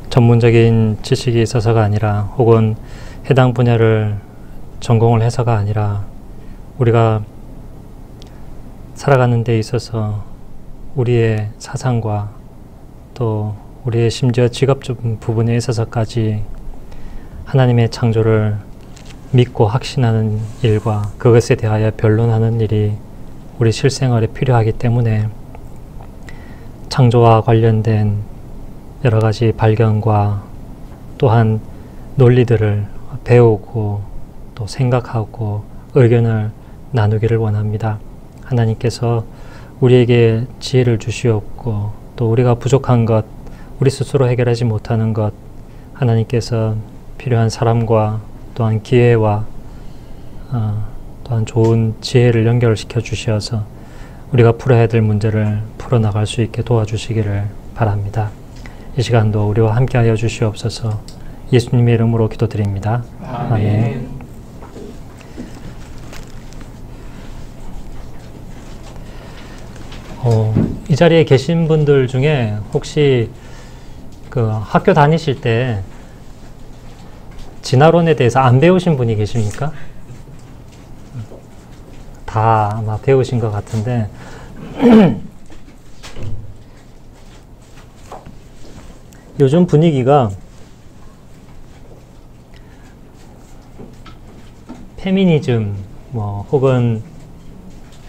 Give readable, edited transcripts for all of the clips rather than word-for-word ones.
전문적인 지식이 있어서가 아니라 혹은 해당 분야를 전공을 해서가 아니라 우리가 살아가는 데 있어서 우리의 사상과 또 우리의 심지어 직업적 부분에 있어서까지 하나님의 창조를 믿고 확신하는 일과 그것에 대하여 변론하는 일이 우리 실생활에 필요하기 때문에 창조와 관련된 여러 가지 발견과 또한 논리들을 배우고 또 생각하고 의견을 나누기를 원합니다. 하나님께서 우리에게 지혜를 주시옵고 또 우리가 부족한 것, 우리 스스로 해결하지 못하는 것, 하나님께서 필요한 사람과 또한 기회와 또한 좋은 지혜를 연결시켜 주셔서 우리가 풀어야 될 문제를 풀어나갈 수 있게 도와주시기를 바랍니다. 이 시간도 우리와 함께하여 주시옵소서. 예수님의 이름으로 기도드립니다. 아멘. 이 자리에 계신 분들 중에 혹시 그 학교 다니실 때 진화론에 대해서 안 배우신 분이 계십니까? 다 아마 배우신 것 같은데 요즘 분위기가 페미니즘 혹은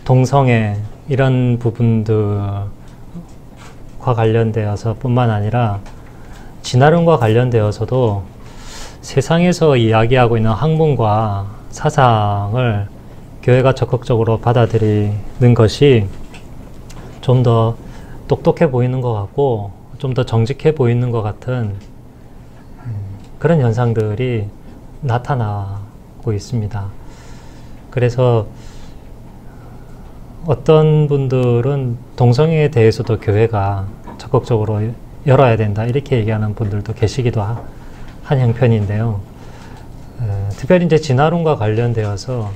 동성애 이런 부분들과 관련되어서 뿐만 아니라 진화론과 관련되어서도 세상에서 이야기하고 있는 학문과 사상을 교회가 적극적으로 받아들이는 것이 좀 더 똑똑해 보이는 것 같고 좀 더 정직해 보이는 것 같은 그런 현상들이 나타나고 있습니다. 그래서 어떤 분들은 동성애에 대해서도 교회가 적극적으로 열어야 된다 이렇게 얘기하는 분들도 계시기도 한 형편인데요. 특별히 이제 진화론과 관련되어서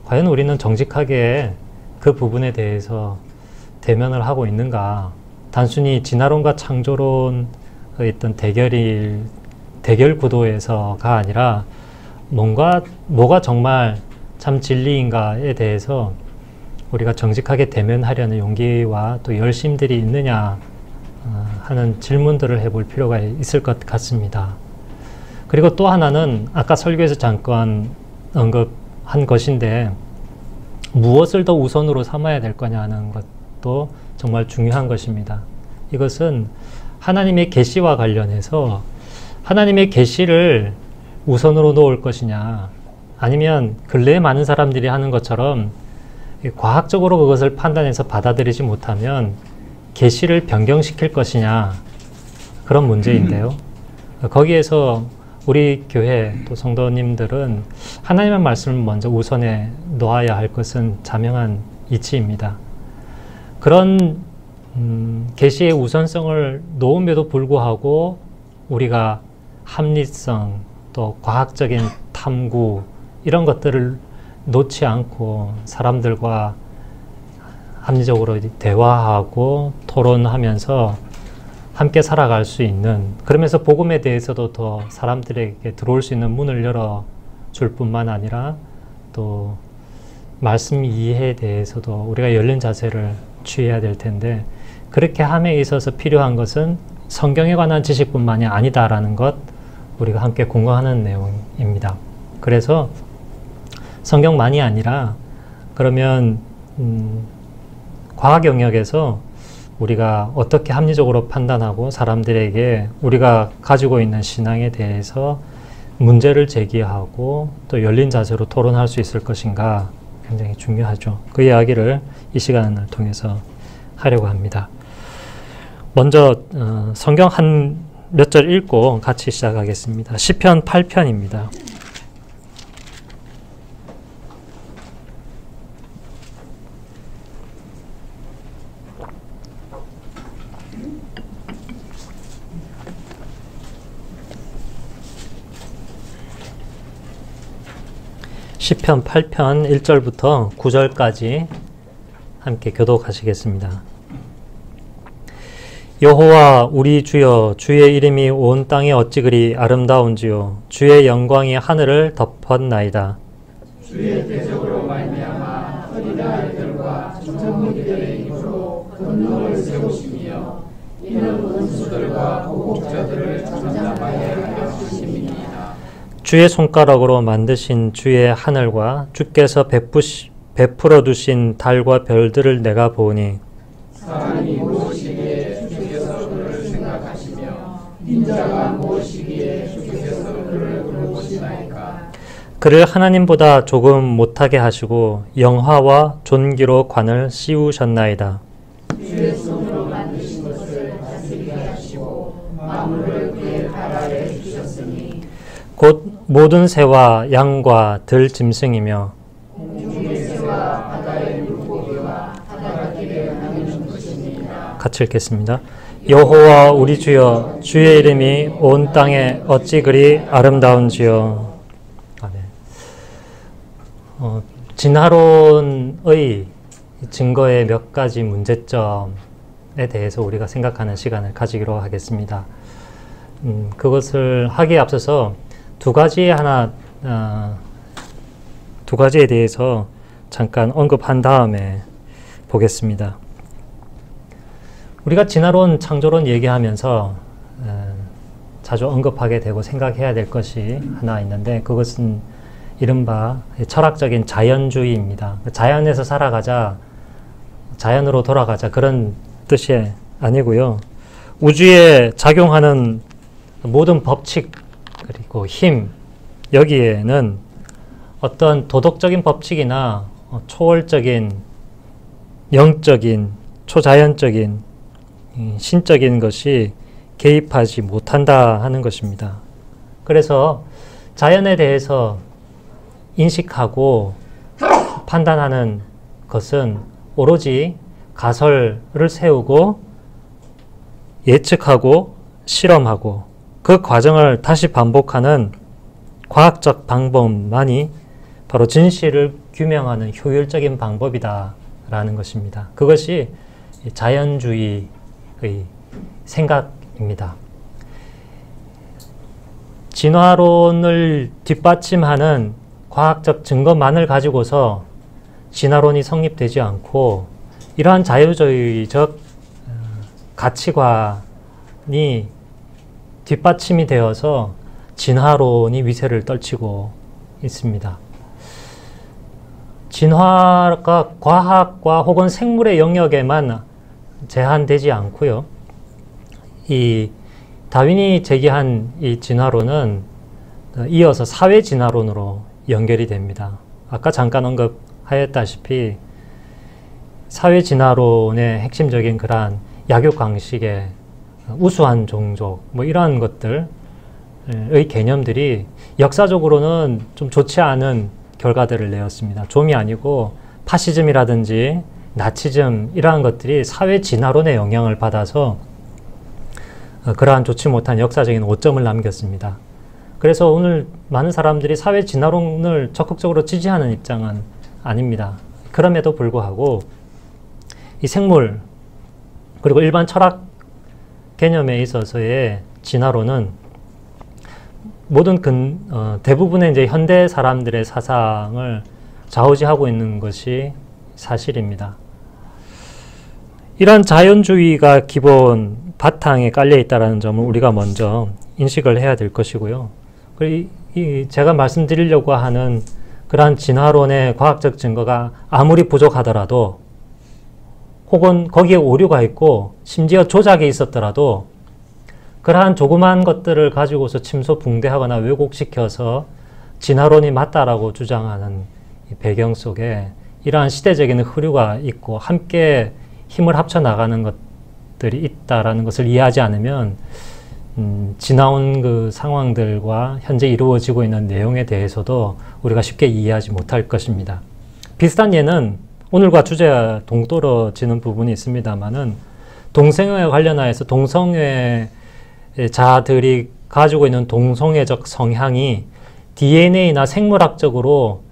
과연 우리는 정직하게 그 부분에 대해서 대면을 하고 있는가? 단순히 진화론과 창조론의 있던 대결 구도에서가 아니라 뭐가 정말 참 진리인가에 대해서 우리가 정직하게 대면하려는 용기와 또 열심들이 있느냐 하는 질문들을 해볼 필요가 있을 것 같습니다. 그리고 또 하나는 아까 설교에서 잠깐 언급한 것인데 무엇을 더 우선으로 삼아야 될 거냐 하는 것도 정말 중요한 것입니다. 이것은 하나님의 계시와 관련해서 하나님의 계시를 우선으로 놓을 것이냐 아니면 근래에 많은 사람들이 하는 것처럼 과학적으로 그것을 판단해서 받아들이지 못하면 계시를 변경시킬 것이냐 그런 문제인데요. 거기에서 우리 교회 또 성도님들은 하나님의 말씀을 먼저 우선에 놓아야 할 것은 자명한 이치입니다. 그런 계시의 우선성을 놓음에도 불구하고 우리가 합리성 또 과학적인 탐구 이런 것들을 놓지 않고 사람들과 합리적으로 대화하고 토론하면서 함께 살아갈 수 있는, 그러면서 복음에 대해서도 더 사람들에게 들어올 수 있는 문을 열어줄 뿐만 아니라 또 말씀 이해에 대해서도 우리가 열린 자세를 취해야 될 텐데, 그렇게 함에 있어서 필요한 것은 성경에 관한 지식뿐만이 아니다라는 것 우리가 함께 공감하는 내용입니다. 그래서 성경만이 아니라 그러면 과학 영역에서 우리가 어떻게 합리적으로 판단하고 사람들에게 우리가 가지고 있는 신앙에 대해서 문제를 제기하고 또 열린 자세로 토론할 수 있을 것인가 굉장히 중요하죠. 그 이야기를 이 시간을 통해서 하려고 합니다. 먼저 성경 한 몇 절 읽고 같이 시작하겠습니다. 시편 8편입니다. 시편 8편 1절부터 9절까지 함께 교독하시겠습니다. 여호와 우리 주여, 주의 이름이 온 땅에 어찌 그리 아름다운지요. 주의 영광이 하늘을 덮었나이다. 주의 대적으로 말미암아 어린 아이들과 청정이들의 입으로 권능을 세우시며 이는 원수들과 보복자들을 잠잠하게 하심이니이다. 주의 손가락으로 만드신 주의 하늘과 주께서 베풀어 두신 달과 별들을 내가 보니 사람이 무엇이기에 주께서 그를 생각하시며 인자가 무엇이기에 주께서 그를 돌보시나이까. 그를 하나님보다 조금 못하게 하시고 영화와 존귀로 관을 씌우셨나이다. 주의 손으로 만드신 것을 다스리게 하시고 만물을 그의 발 아래 주셨으니 곧 모든 새와 양과 들 짐승이며 공중의 새와 바다의 물고기와 바닷길에 다니는 것이니라. 같이 읽겠습니다. 여호와 우리 주여, 주의 이름이 온 땅에 어찌 그리 아름다운지요. 진화론의 증거의 몇 가지 문제점에 대해서 우리가 생각하는 시간을 가지기로 하겠습니다. 그것을 하기에 앞서서 두 가지에 대해서 잠깐 언급한 다음에 보겠습니다. 우리가 진화론, 창조론 얘기하면서 자주 언급하게 되고 생각해야 될 것이 하나 있는데, 그것은 이른바 철학적인 자연주의입니다. 자연에서 살아가자, 자연으로 돌아가자, 그런 뜻이 아니고요. 우주에 작용하는 모든 법칙 그리고 힘, 여기에는 어떤 도덕적인 법칙이나 초월적인, 영적인, 초자연적인, 신적인 것이 개입하지 못한다 하는 것입니다. 그래서 자연에 대해서 인식하고 판단하는 것은 오로지 가설을 세우고 예측하고 실험하고 그 과정을 다시 반복하는 과학적 방법만이 바로 진실을 규명하는 효율적인 방법이다라는 것입니다. 그것이 자연주의의 생각입니다. 진화론을 뒷받침하는 과학적 증거만을 가지고서 진화론이 성립되지 않고, 이러한 자유주의적 가치관이 뒷받침이 되어서 진화론이 위세를 떨치고 있습니다. 진화가 과학과 혹은 생물의 영역에만 제한되지 않고요. 이 다윈이 제기한 이 진화론은 이어서 사회 진화론으로 연결이 됩니다. 아까 잠깐 언급하였다시피 사회 진화론의 핵심적인 그러한 약육 강식의 우수한 종족, 이러한 것들의 개념들이 역사적으로는 좀 좋지 않은 결과들을 내었습니다. 좀이 아니고 파시즘이라든지 나치즘, 이러한 것들이 사회 진화론의 영향을 받아서 그러한 좋지 못한 역사적인 오점을 남겼습니다. 그래서 오늘 많은 사람들이 사회 진화론을 적극적으로 지지하는 입장은 아닙니다. 그럼에도 불구하고 이 생물 그리고 일반 철학 개념에 있어서의 진화론은 모든 대부분의 이제 현대 사람들의 사상을 좌우지하고 있는 것이 사실입니다. 이런 자연주의가 기본 바탕에 깔려 있다는 점을 우리가 먼저 인식을 해야 될 것이고요. 제가 말씀드리려고 하는 그러한 진화론의 과학적 증거가 아무리 부족하더라도, 혹은 거기에 오류가 있고 심지어 조작이 있었더라도, 그러한 조그만 것들을 가지고서 침소붕대하거나 왜곡시켜서 진화론이 맞다라고 주장하는 배경 속에 이러한 시대적인 흐류가 있고 함께 힘을 합쳐 나가는 것들이 있다라는 것을 이해하지 않으면 지나온 그 상황들과 현재 이루어지고 있는 내용에 대해서도 우리가 쉽게 이해하지 못할 것입니다. 비슷한 예는 오늘과 주제와 동떨어지는 부분이 있습니다만은, 동성애에 관련하여서 동성애자들이 가지고 있는 동성애적 성향이 DNA나 생물학적으로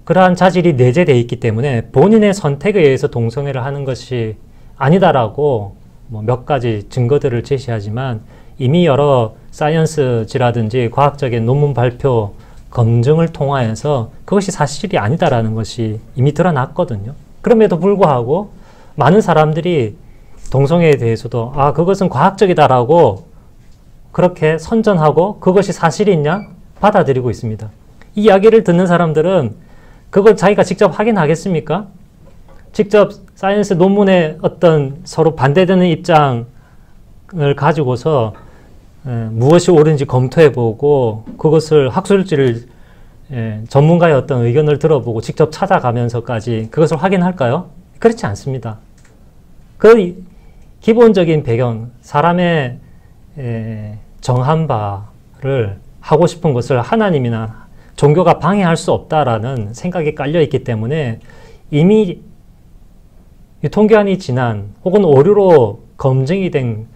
그러한 자질이 내재되어 있기 때문에 본인의 선택에 의해서 동성애를 하는 것이 아니다라고 뭐 몇 가지 증거들을 제시하지만 이미 여러 사이언스지라든지 과학적인 논문 발표 검증을 통하여서 그것이 사실이 아니다라는 것이 이미 드러났거든요. 그럼에도 불구하고 많은 사람들이 동성애에 대해서도 그것은 과학적이다라고 그렇게 선전하고 그것이 사실이냐 받아들이고 있습니다. 이 이야기를 듣는 사람들은 그걸 자기가 직접 확인하겠습니까? 직접 사이언스 논문에 어떤 서로 반대되는 입장을 가지고서 무엇이 옳은지 검토해보고 그것을 학술지를 전문가의 어떤 의견을 들어보고 직접 찾아가면서까지 그것을 확인할까요? 그렇지 않습니다. 그 기본적인 배경, 사람의 정한 바를 하고 싶은 것을 하나님이나 종교가 방해할 수 없다라는 생각이 깔려있기 때문에 이미 유통기한이 지난 혹은 오류로 검증이 된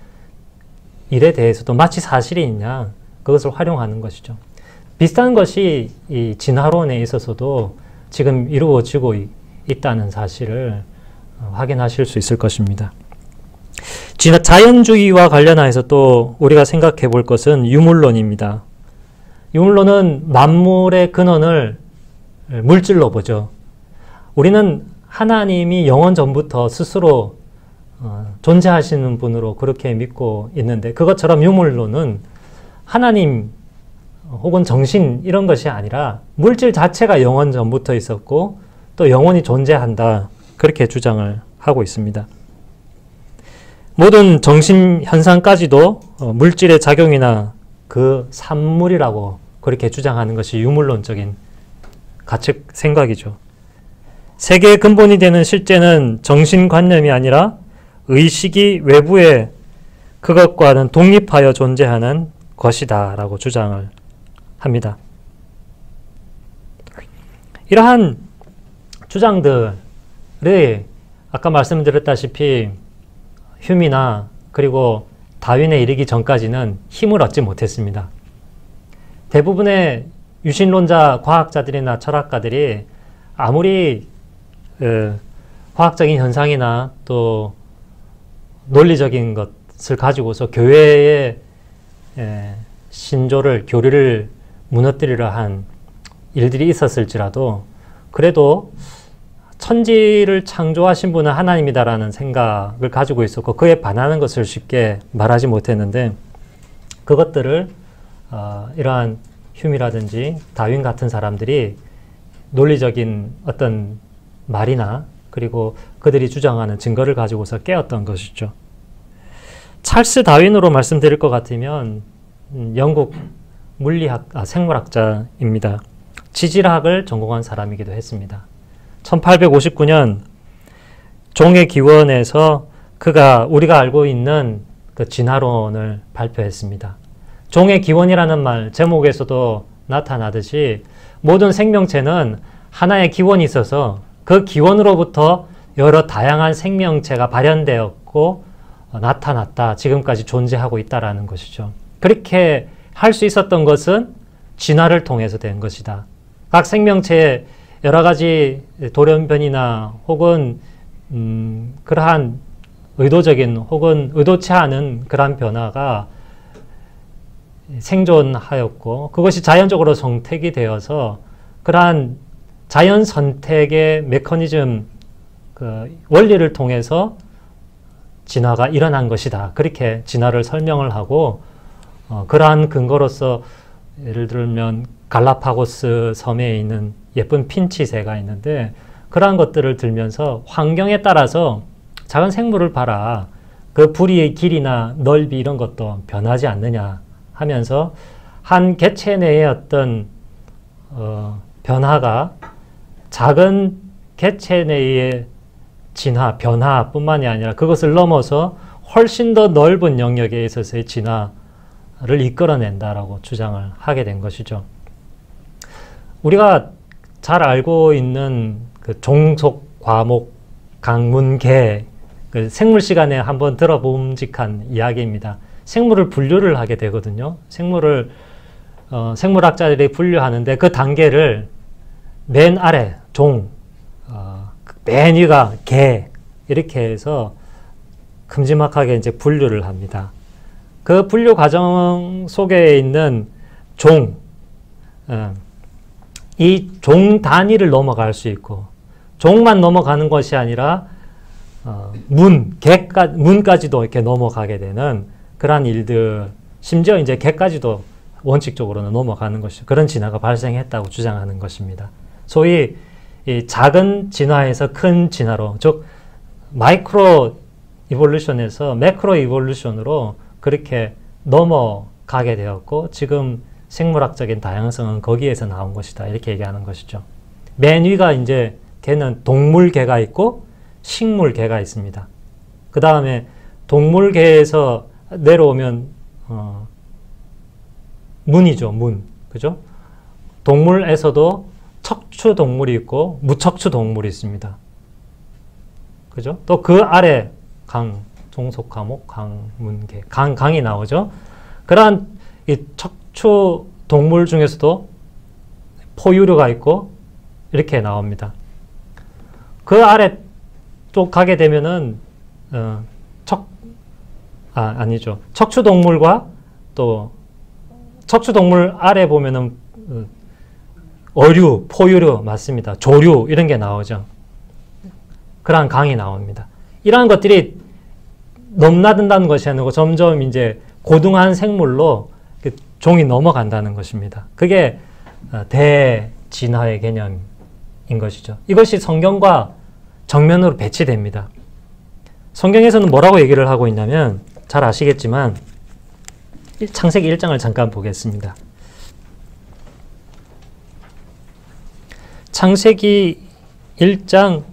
일에 대해서도 마치 사실이 있냐 그것을 활용하는 것이죠. 비슷한 것이 이 진화론에 있어서도 지금 이루어지고 있다는 사실을 확인하실 수 있을 것입니다. 자연주의와 관련해서 또 우리가 생각해 볼 것은 유물론입니다. 유물론은 만물의 근원을 물질로 보죠. 우리는 하나님이 영원 전부터 스스로 존재하시는 분으로 그렇게 믿고 있는데 그것처럼 유물론은 하나님 혹은 정신 이런 것이 아니라 물질 자체가 영원 전부터 있었고 또 영원히 존재한다 그렇게 주장을 하고 있습니다. 모든 정신 현상까지도 물질의 작용이나 그 산물이라고 그렇게 주장하는 것이 유물론적인 가책 생각이죠. 세계의 근본이 되는 실제는 정신관념이 아니라 의식이 외부에 그것과는 독립하여 존재하는 것이다 라고 주장을 합니다. 이러한 주장들이 아까 말씀드렸다시피 휴미나 그리고 다윈에 이르기 전까지는 힘을 얻지 못했습니다. 대부분의 유신론자 과학자들이나 철학가들이 아무리 과학적인 현상이나 또 논리적인 것을 가지고서 교회의 신조를, 교리를 무너뜨리려 한 일들이 있었을지라도 그래도 천지를 창조하신 분은 하나님이다라는 생각을 가지고 있었고 그에 반하는 것을 쉽게 말하지 못했는데 그것들을 이러한 휴미라든지 다윈 같은 사람들이 논리적인 어떤 말이나 그리고 그들이 주장하는 증거를 가지고서 깨었던 것이죠. 찰스 다윈으로 말씀드릴 것 같으면 영국 생물학자입니다. 지질학을 전공한 사람이기도 했습니다. 1859년 종의 기원에서 그가 우리가 알고 있는 그 진화론을 발표했습니다. 종의 기원이라는 말 제목에서도 나타나듯이 모든 생명체는 하나의 기원이 있어서 그 기원으로부터 여러 다양한 생명체가 발현되었고 나타났다. 지금까지 존재하고 있다라는 것이죠. 그렇게 할 수 있었던 것은 진화를 통해서 된 것이다. 각 생명체의 여러 가지 돌연변이나 혹은 그러한 의도적인 혹은 의도치 않은 그러한 변화가 생존하였고 그것이 자연적으로 선택이 되어서 그러한 자연 선택의 메커니즘 그 원리를 통해서 진화가 일어난 것이다. 그렇게 진화를 설명을 하고 그러한 근거로서 예를 들면 갈라파고스 섬에 있는 예쁜 핀치새가 있는데 그러한 것들을 들면서 환경에 따라서 작은 생물을 봐라. 그 부리의 길이나 넓이 이런 것도 변하지 않느냐 하면서 한 개체 내의 어떤 변화가 작은 개체 내의 진화, 변화뿐만이 아니라 그것을 넘어서 훨씬 더 넓은 영역에 있어서의 진화를 이끌어낸다라고 주장을 하게 된 것이죠. 우리가 잘 알고 있는 그 종속, 과목, 강문계 그 생물 시간에 한번 들어봄직한 이야기입니다. 생물을 분류를 하게 되거든요. 생물학자들이 분류하는데 그 단계를 맨 아래 종, 맨 위가 개 이렇게 해서 큼지막하게 이제 분류를 합니다. 그 분류 과정 속에 있는 종, 이 종 단위를 넘어갈 수 있고, 종만 넘어가는 것이 아니라 문까지도 이렇게 넘어가게 되는 그러한 일들, 심지어 이제 개까지도 원칙적으로는 넘어가는 것이 그런 진화가 발생했다고 주장하는 것입니다. 소위 이 작은 진화에서 큰 진화로, 즉 마이크로 이볼루션에서 매크로 이볼루션으로 그렇게 넘어가게 되었고, 지금 생물학적인 다양성은 거기에서 나온 것이다, 이렇게 얘기하는 것이죠. 맨 위가 이제 개는 동물개가 있고 식물개가 있습니다. 그 다음에 동물개에서 내려오면 문이죠, 문. 그죠? 동물에서도 척추 동물이 있고 무척추 동물이 있습니다. 그죠? 또 그 아래 강, 종속, 과목, 강, 문개, 강이 나오죠. 그러한 이 척추 동물 중에서도 포유류가 있고 이렇게 나옵니다. 그 아래 쪽 가게 되면은 아니죠. 척추 동물과 또 척추 동물 아래 보면은 어류, 포유류 맞습니다. 조류 이런 게 나오죠. 그러한 강이 나옵니다. 이러한 것들이 넘나든다는 것이 아니고 점점 이제 고등한 생물로 종이 넘어간다는 것입니다. 그게 대진화의 개념인 것이죠. 이것이 성경과 정면으로 배치됩니다. 성경에서는 뭐라고 얘기를 하고 있냐면, 잘 아시겠지만 창세기 1장을 잠깐 보겠습니다. 창세기 1장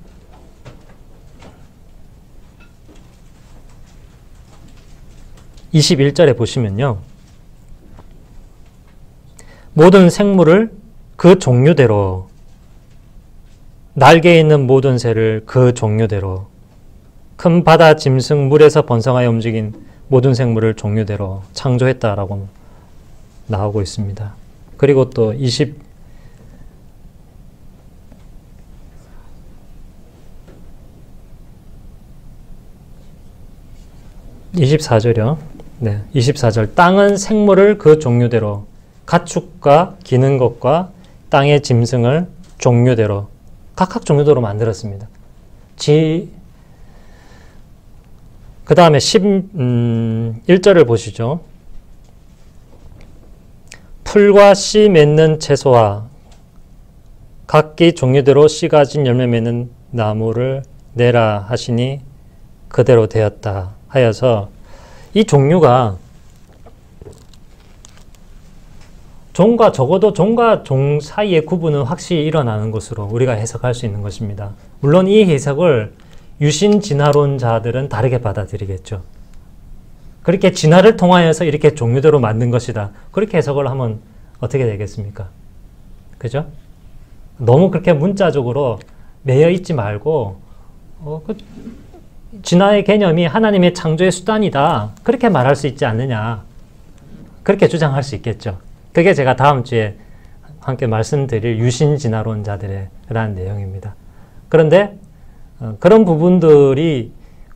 21절에 보시면요, 모든 생물을 그 종류대로, 날개 있는 모든 새를 그 종류대로, 큰 바다 짐승 물에서 번성하여 움직인 모든 생물을 종류대로 창조했다라고 나오고 있습니다. 그리고 또 24절이요. 네, 24절. 땅은 생물을 그 종류대로, 가축과 기는 것과 땅의 짐승을 종류대로, 각각 종류대로 만들었습니다. 그 다음에 11절을 보시죠. 풀과 씨 맺는 채소와 각기 종류대로 씨 가진 열매 맺는 나무를 내라 하시니 그대로 되었다 하여서, 이 종류가 종과, 적어도 종과 종 사이의 구분은 확실히 일어나는 것으로 우리가 해석할 수 있는 것입니다. 물론 이 해석을 유신 진화론자들은 다르게 받아들이겠죠. 그렇게 진화를 통하여서 이렇게 종류대로 만든 것이다, 그렇게 해석을 하면 어떻게 되겠습니까? 그죠? 너무 그렇게 문자적으로 매여 있지 말고 진화의 개념이 하나님의 창조의 수단이다, 그렇게 말할 수 있지 않느냐, 그렇게 주장할 수 있겠죠. 그게 제가 다음 주에 함께 말씀드릴 유신 진화론자들의 그러한 내용입니다. 그런데 그런 부분들이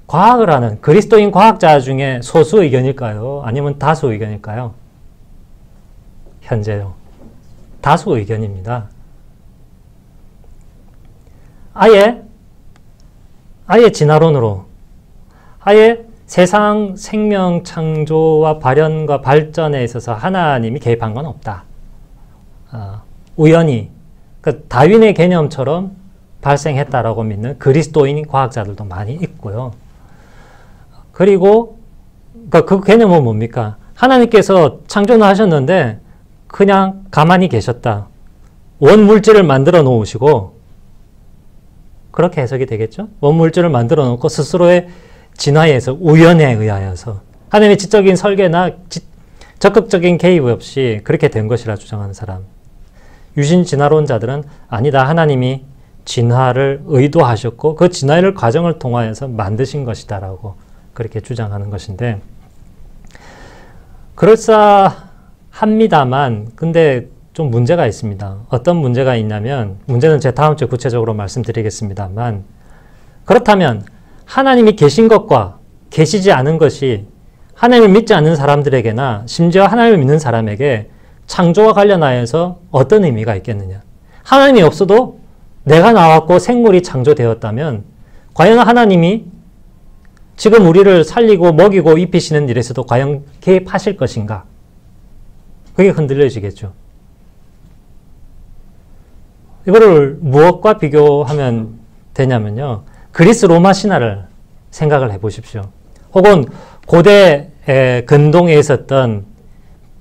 과학을 하는 그리스도인 과학자 중에 소수 의견일까요? 아니면 다수 의견일까요? 현재요. 다수 의견입니다. 아예 진화론으로, 아예 세상 생명 창조와 발현과 발전에 있어서 하나님이 개입한 건 없다. 우연히, 그 다윈의 개념처럼 발생했다라고 믿는 그리스도인 과학자들도 많이 있고요. 그리고 그 개념은 뭡니까? 하나님께서 창조는 하셨는데 그냥 가만히 계셨다. 원물질을 만들어 놓으시고, 그렇게 해석이 되겠죠? 원물질을 만들어 놓고 스스로의 진화에 의해서, 우연에 의하여서, 하나님의 지적인 설계나 적극적인 개입 없이 그렇게 된 것이라 주장하는 사람. 유신 진화론자들은 아니다, 하나님이 진화를 의도하셨고 그 진화의 과정을 통하여서 만드신 것이다라고 그렇게 주장하는 것인데, 그럴싸합니다만 근데 좀 문제가 있습니다. 어떤 문제가 있냐면, 문제는 제가 다음 주에 구체적으로 말씀드리겠습니다만, 그렇다면 하나님이 계신 것과 계시지 않은 것이 하나님을 믿지 않는 사람들에게나 심지어 하나님을 믿는 사람에게 창조와 관련하여서 어떤 의미가 있겠느냐. 하나님이 없어도 내가 나왔고 생물이 창조되었다면 과연 하나님이 지금 우리를 살리고 먹이고 입히시는 일에서도 과연 개입하실 것인가? 그게 흔들려지겠죠. 이거를 무엇과 비교하면 되냐면요. 그리스 로마 신화를 생각을 해보십시오. 혹은 고대 근동에 있었던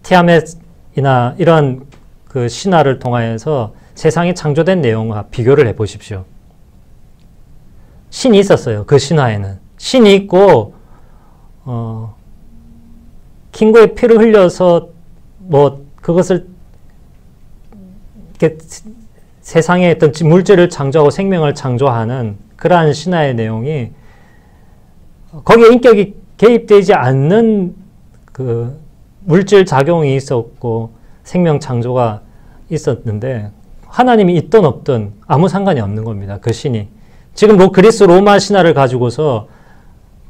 티아멧이나 이런 그 신화를 통하여서 세상이 창조된 내용과 비교를 해보십시오. 신이 있었어요. 그 신화에는. 신이 있고 킹고의 피를 흘려서 뭐 그것을 이렇게 세상에 어떤 물질을 창조하고 생명을 창조하는 그러한 신화의 내용이 거기에 인격이 개입되지 않는 그 물질 작용이 있었고 생명 창조가 있었는데 하나님이 있든 없든 아무 상관이 없는 겁니다. 그 신이. 지금 뭐 그리스 로마 신화를 가지고서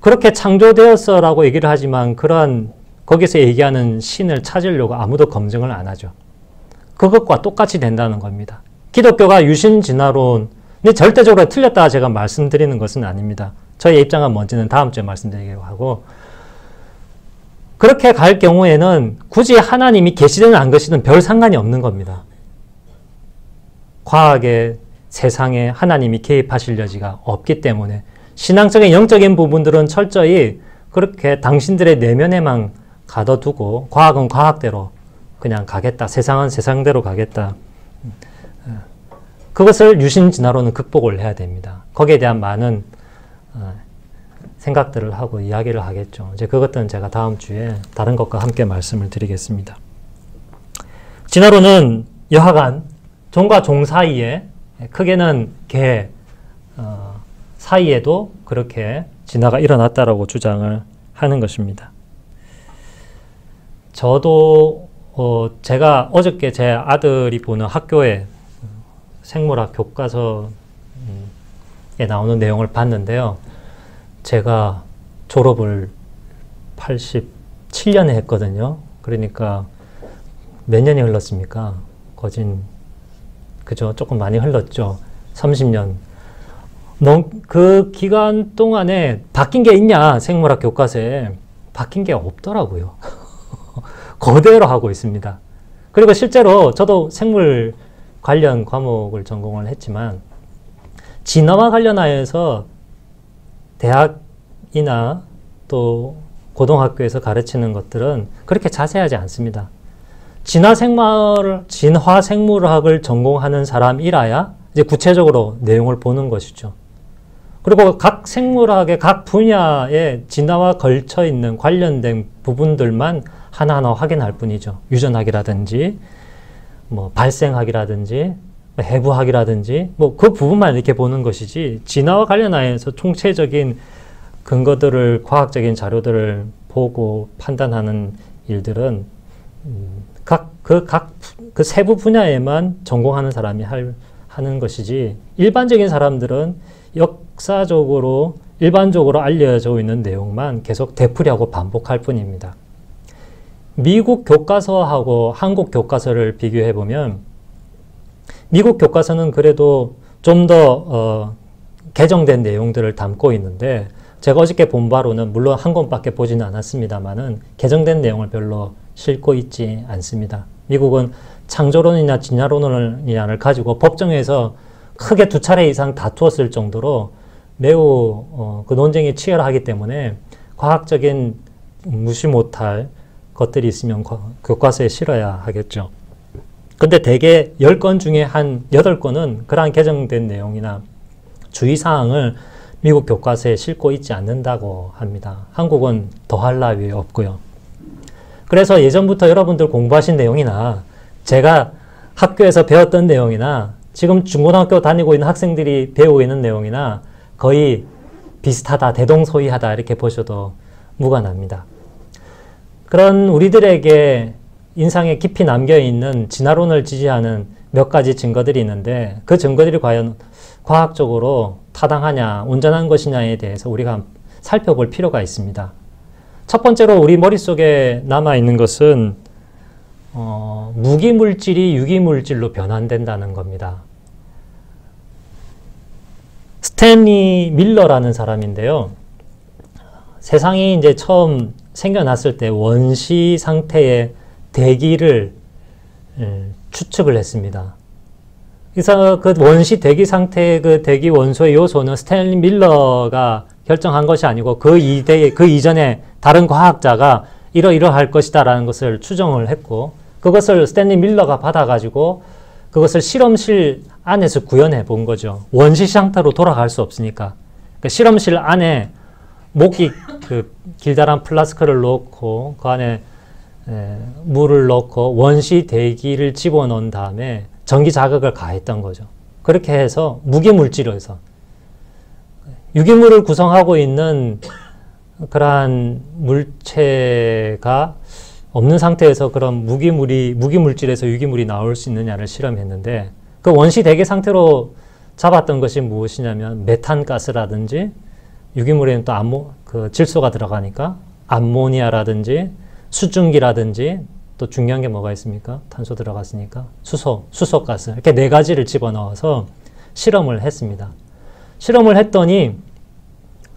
그렇게 창조되었어라고 얘기를 하지만 그러한 거기서 얘기하는 신을 찾으려고 아무도 검증을 안 하죠. 그것과 똑같이 된다는 겁니다. 기독교가 유신 진화론이 절대적으로 틀렸다 제가 말씀드리는 것은 아닙니다. 저의 입장은 뭔지는 다음 주에 말씀드리기로 하고, 그렇게 갈 경우에는 굳이 하나님이 계시든 안 계시든 별 상관이 없는 겁니다. 과학의 세상에 하나님이 개입하실 여지가 없기 때문에 신앙적인 영적인 부분들은 철저히 그렇게 당신들의 내면에만 가둬두고 과학은 과학대로 그냥 가겠다. 세상은 세상대로 가겠다. 그것을 유신 진화론은 극복을 해야 됩니다. 거기에 대한 많은 생각들을 하고 이야기를 하겠죠. 이제 그것들은 제가 다음 주에 다른 것과 함께 말씀을 드리겠습니다. 진화론은 여하간 종과 종 사이에, 크게는 개 사이에도 그렇게 진화가 일어났다라고 주장을 하는 것입니다. 저도 제가 어저께 제 아들이 보는 학교에 생물학 교과서에 나오는 내용을 봤는데요. 제가 졸업을 87년에 했거든요. 그러니까 몇 년이 흘렀습니까? 거진 그죠? 조금 많이 흘렀죠. 30년. 그 기간 동안에 바뀐 게 있냐? 생물학 교과서에 바뀐 게 없더라고요. 그대로 하고 있습니다. 그리고 실제로 저도 생물 관련 과목을 전공을 했지만 진화와 관련하여서 대학이나 또 고등학교에서 가르치는 것들은 그렇게 자세하지 않습니다. 진화 생물학을 전공하는 사람이라야 이제 구체적으로 내용을 보는 것이죠. 그리고 각 생물학의 각 분야의 진화와 걸쳐 있는 관련된 부분들만 하나하나 확인할 뿐이죠. 유전학이라든지 뭐 발생학이라든지 해부학이라든지 뭐 그 부분만 이렇게 보는 것이지, 진화와 관련하여서 총체적인 근거들을, 과학적인 자료들을 보고 판단하는 일들은 그 세부 분야에만 전공하는 사람이 하는 것이지, 일반적인 사람들은 역사적으로 일반적으로 알려져 있는 내용만 계속 되풀이하고 반복할 뿐입니다. 미국 교과서하고 한국 교과서를 비교해 보면 미국 교과서는 그래도 좀 더 개정된 내용들을 담고 있는데, 제가 어저께 본 바로는 물론 한 권밖에 보지는 않았습니다만은 개정된 내용을 별로 싣고 있지 않습니다. 미국은 창조론이나 진화론을 가지고 법정에서 크게 2차례 이상 다투었을 정도로 매우 그 논쟁이 치열하기 때문에 과학적인 무시 못할 것들이 있으면 교과서에 실어야 하겠죠. 근데 대개 10건 중에 한 8건은 그러한 개정된 내용이나 주의사항을 미국 교과서에 싣고 있지 않는다고 합니다. 한국은 더할 나위 없고요. 그래서 예전부터 여러분들 공부하신 내용이나 제가 학교에서 배웠던 내용이나 지금 중고등학교 다니고 있는 학생들이 배우고 있는 내용이나 거의 비슷하다, 대동소이하다 이렇게 보셔도 무관합니다. 그런 우리들에게 인상에 깊이 남겨있는 진화론을 지지하는 몇 가지 증거들이 있는데, 그 증거들이 과연 과학적으로 타당하냐, 온전한 것이냐에 대해서 우리가 살펴볼 필요가 있습니다. 첫 번째로 우리 머릿속에 남아있는 것은 무기물질이 유기물질로 변환된다는 겁니다. 스탠리 밀러라는 사람인데요. 세상이 이제 처음 생겨났을 때 원시 상태의 대기를 추측을 했습니다. 그래서 그 원시 대기 상태의 그 대기 원소의 요소는 스탠리 밀러가 결정한 것이 아니고 그 이전에 다른 과학자가 이러이러할 것이다 라는 것을 추정을 했고, 그것을 스탠리 밀러가 받아가지고 그것을 실험실 안에서 구현해 본 거죠. 원시 상태로 돌아갈 수 없으니까. 그러니까 실험실 안에 목이 그 길다란 플라스크를 넣고 그 안에 물을 넣고 원시 대기를 집어넣은 다음에 전기 자극을 가했던 거죠. 그렇게 해서 무기물질에서 유기물을 구성하고 있는 그러한 물체가 없는 상태에서 그런 무기물질에서 유기물이 나올 수 있느냐를 실험했는데, 그 원시 대기 상태로 잡았던 것이 무엇이냐면 메탄가스라든지, 유기물에는 또 질소가 들어가니까 암모니아라든지 수증기라든지, 또 중요한 게 뭐가 있습니까? 탄소 들어갔으니까 수소가스, 이렇게 4가지를 집어넣어서 실험을 했습니다. 실험을 했더니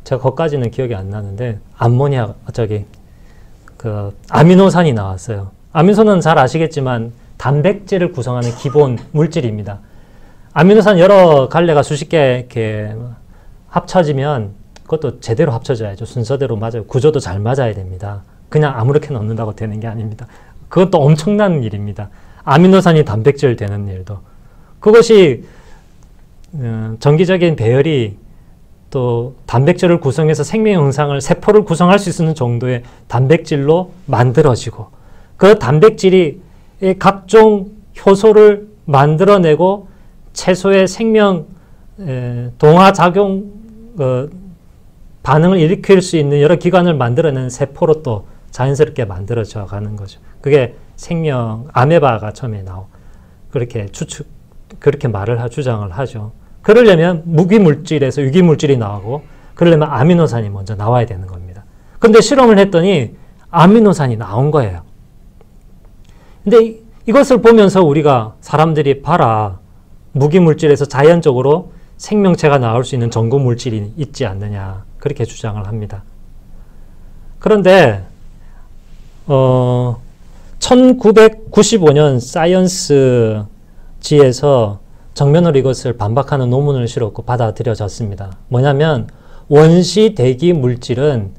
제가 거기까지는 기억이 안 나는데 아미노산이 나왔어요. 아미노산은 잘 아시겠지만 단백질을 구성하는 기본 물질입니다. 아미노산 여러 갈래가 수십 개 이렇게 합쳐지면 그것도 제대로 합쳐져야죠. 순서대로 맞아요. 구조도 잘 맞아야 됩니다. 그냥 아무렇게 넣는다고 되는 게 아닙니다. 그것도 엄청난 일입니다. 아미노산이 단백질 되는 일도. 그것이 전기적인 배열이 또 단백질을 구성해서 생명 형상을, 세포를 구성할 수 있는 정도의 단백질로 만들어지고, 그 단백질이 각종 효소를 만들어내고 채소의 생명 동화작용 반응을 일으킬 수 있는 여러 기관을 만들어내는 세포로 또 자연스럽게 만들어져 가는 거죠. 그게 아메바가 처음에 그렇게 주장을 하죠. 그러려면 무기물질에서 유기물질이 나오고, 그러려면 아미노산이 먼저 나와야 되는 겁니다. 그런데 실험을 했더니 아미노산이 나온 거예요. 근데 이것을 보면서 우리가 사람들이 봐라, 무기물질에서 자연적으로 생명체가 나올 수 있는 전구물질이 있지 않느냐, 그렇게 주장을 합니다. 그런데 1995년 사이언스지에서 정면으로 이것을 반박하는 논문을 실었고 받아들여졌습니다. 뭐냐면 원시 대기 물질은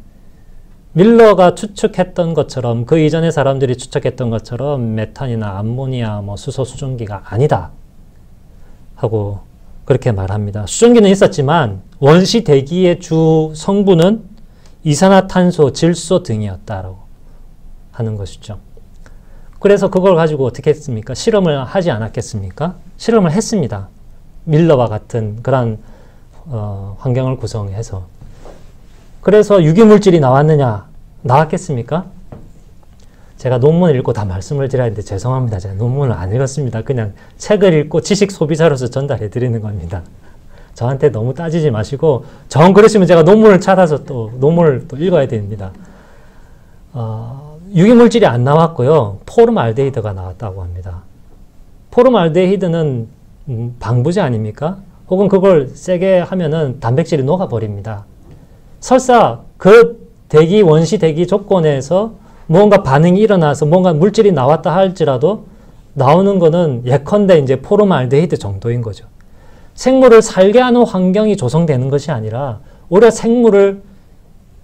밀러가 추측했던 것처럼, 그 이전에 사람들이 추측했던 것처럼 메탄이나 암모니아, 수소, 수증기가 아니다 하고 그렇게 말합니다. 수증기는 있었지만 원시 대기의 주 성분은 이산화탄소, 질소 등이었다라고 하는 것이죠. 그래서 그걸 가지고 어떻게 했습니까? 실험을 하지 않았겠습니까? 실험을 했습니다. 밀러와 같은 그런 환경을 구성해서. 그래서 유기물질이 나왔느냐? 나왔겠습니까? 제가 논문을 읽고 다 말씀을 드려야 하는데 죄송합니다. 제가 논문을 안 읽었습니다. 그냥 책을 읽고 지식 소비자로서 전달해 드리는 겁니다. 저한테 너무 따지지 마시고, 정 그러시면 제가 논문을 찾아서 논문을 또 읽어야 됩니다. 유기물질이 안 나왔고요. 포름알데히드가 나왔다고 합니다. 포름알데히드는 방부제 아닙니까? 혹은 그걸 세게 하면은 단백질이 녹아버립니다. 설사 그 원시 대기 조건에서 뭔가 반응이 일어나서 뭔가 물질이 나왔다 할지라도 나오는 거는 예컨대 이제 포름알데히드 정도인 거죠. 생물을 살게 하는 환경이 조성되는 것이 아니라 오히려 생물을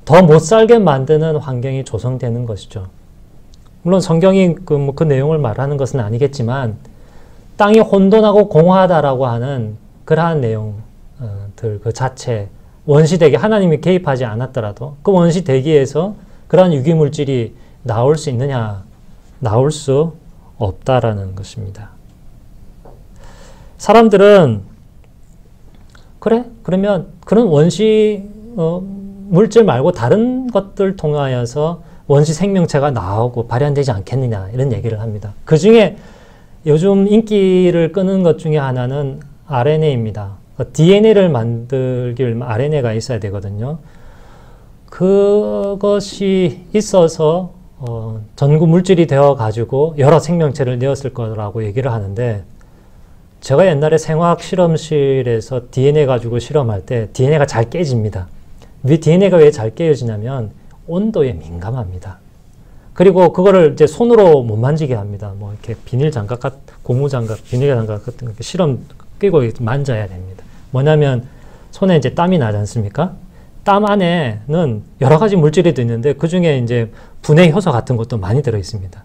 더 못 살게 만드는 환경이 조성되는 것이죠. 물론 성경이 그 내용을 말하는 것은 아니겠지만 땅이 혼돈하고 공허하다라고 하는 그러한 내용들 그 자체, 원시대기, 하나님이 개입하지 않았더라도 그 원시대기에서 그러한 유기물질이 나올 수 있느냐? 나올 수 없다라는 것입니다. 사람들은 그러면 그런 원시 물질 말고 다른 것들 통하여서 원시 생명체가 나오고 발현되지 않겠느냐, 이런 얘기를 합니다. 그 중에 요즘 인기를 끄는 것 중에 하나는 RNA입니다. DNA를 만들길 RNA가 있어야 되거든요. 그것이 있어서 전구 물질이 되어 가지고 여러 생명체를 내었을 거라고 얘기를 하는데, 제가 옛날에 생화학 실험실에서 DNA 가지고 실험할 때 DNA가 잘 깨집니다. DNA가 왜 잘 깨어지냐면 온도에 민감합니다. 그리고 그거를 이제 손으로 못 만지게 합니다. 뭐 이렇게 비닐 장갑, 고무 장갑, 비닐 장갑 같은 거 실험 끼고 만져야 됩니다. 뭐냐면 손에 이제 땀이 나지 않습니까? 땀 안에는 여러 가지 물질이 있는데 그 중에 이제 분해 효소 같은 것도 많이 들어 있습니다.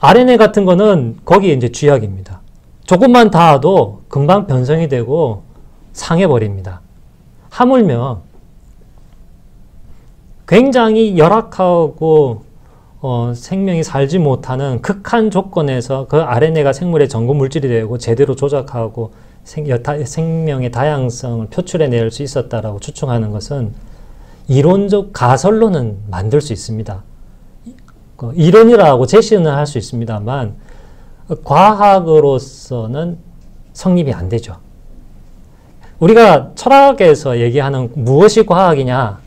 RNA 같은 거는 거기에 이제 쥐약입니다. 조금만 닿아도 금방 변성이 되고 상해버립니다. 하물며 굉장히 열악하고 생명이 살지 못하는 극한 조건에서 그 RNA가 생물의 전구 물질이 되고 제대로 조작하고 생명의 다양성을 표출해낼 수 있었다라고 추측하는 것은 이론적 가설로는 만들 수 있습니다. 이론이라고 제시는 할 수 있습니다만 과학으로서는 성립이 안 되죠. 우리가 철학에서 얘기하는 무엇이 과학이냐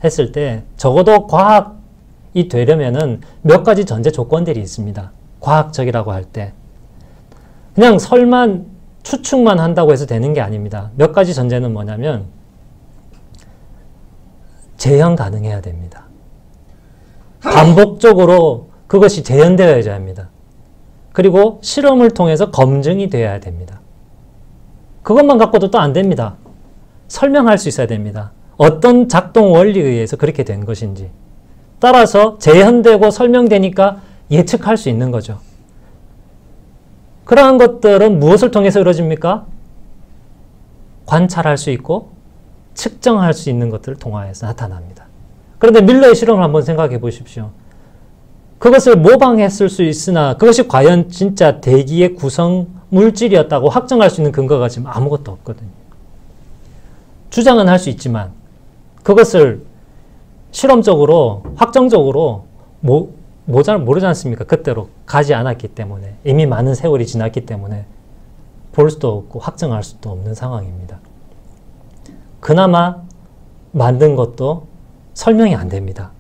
했을 때 적어도 과학이 되려면은 몇 가지 전제 조건들이 있습니다. 과학적이라고 할 때. 그냥 설만 추측만 한다고 해서 되는 게 아닙니다. 몇 가지 전제는 뭐냐면 재현 가능해야 됩니다. 반복적으로 그것이 재현되어야 합니다. 그리고 실험을 통해서 검증이 되어야 됩니다. 그것만 갖고도 또 안 됩니다. 설명할 수 있어야 됩니다. 어떤 작동 원리에 의해서 그렇게 된 것인지. 따라서 재현되고 설명되니까 예측할 수 있는 거죠. 그러한 것들은 무엇을 통해서 이루어집니까? 관찰할 수 있고 측정할 수 있는 것들을 통하여서 나타납니다. 그런데 밀러의 실험을 한번 생각해 보십시오. 그것을 모방했을 수 있으나 그것이 과연 진짜 대기의 구성 물질이었다고 확정할 수 있는 근거가 지금 아무것도 없거든요. 주장은 할 수 있지만 그것을 실험적으로 확정적으로 모르지 않습니까? 그때로 가지 않았기 때문에, 이미 많은 세월이 지났기 때문에 볼 수도 없고 확정할 수도 없는 상황입니다. 그나마 만든 것도 설명이 안 됩니다.